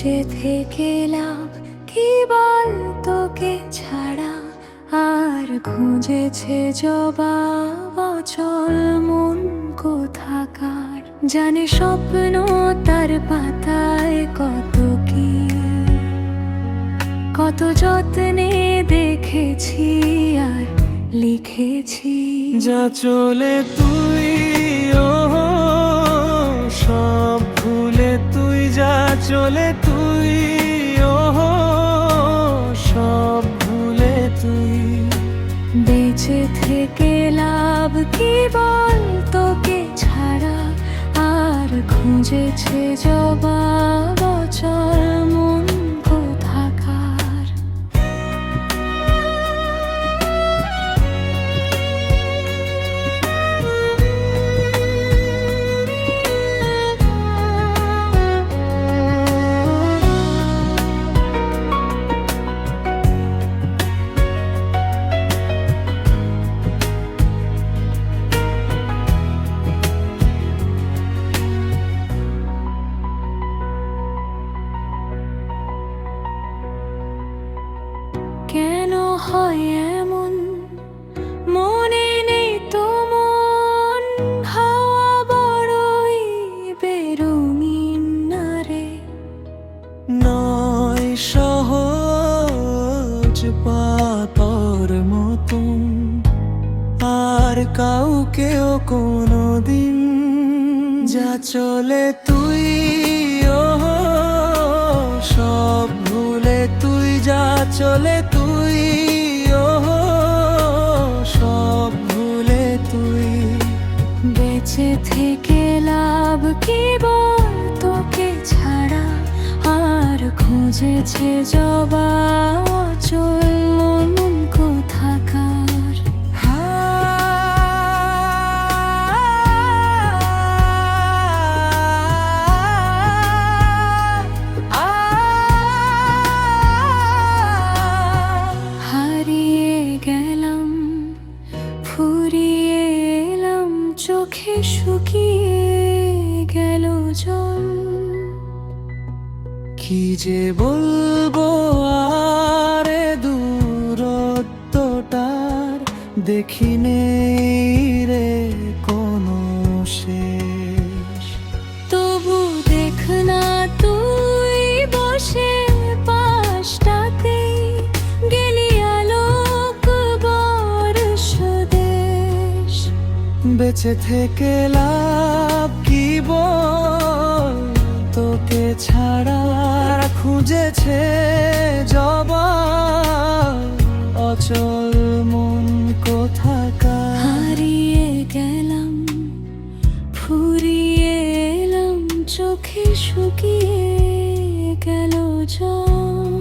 বেঁচে থেকে লাভ কি বল তোকে ছাড়া, আর খুঁজেছে জবাব অচল মন কোথাকার। জানে স্বপ্ন তার পাতায় কত কি, কত যত্নে দেখেছি আর লিখেছি। যা চলে তুই ও সব ভুলে তুই, যা চলে তুই ও সব ভুলে তুই। বেঁচে থেকে লাভ কি বল তোকে ছাড়া, আর খুঁজেছে জবাব অচল মন কোথাকার। কেন হয় এমন মনে নেই তো মন, হাওয়া বড়ই বেরঙিন না রে। নয় সহজ পাতর মতন, আর কাউকেও কোনোদিন। যা চলে তুই ও সব ভুলে তুই, যা চলে তুই ও সব ভুলে তুই। বেঁচে থেকে লাভ কি বল তোকে ছাড়া, আর খুঁজেছে জবাব অচল মন কোথাকার। হারিয়ে গেলাম ফুরিয়ে এলাম, চোখে শুকিয়ে গেল জল। কি যে বলবো আর দূরত্বটার, দেখি নেই রে কোনো শেষ। তবু দেখ না তুই বসে পাশটাতে, গেলি আলোক বর্ষ দেশ। বেঁচে থেকে লাভ কি বল তোকে ছাড়া, খুঁজেছে জবাব অচল মন কোথাকার। হারিয়ে গেলাম ফুরিয়ে এলাম, চোখে শুকিয়ে গেল জল।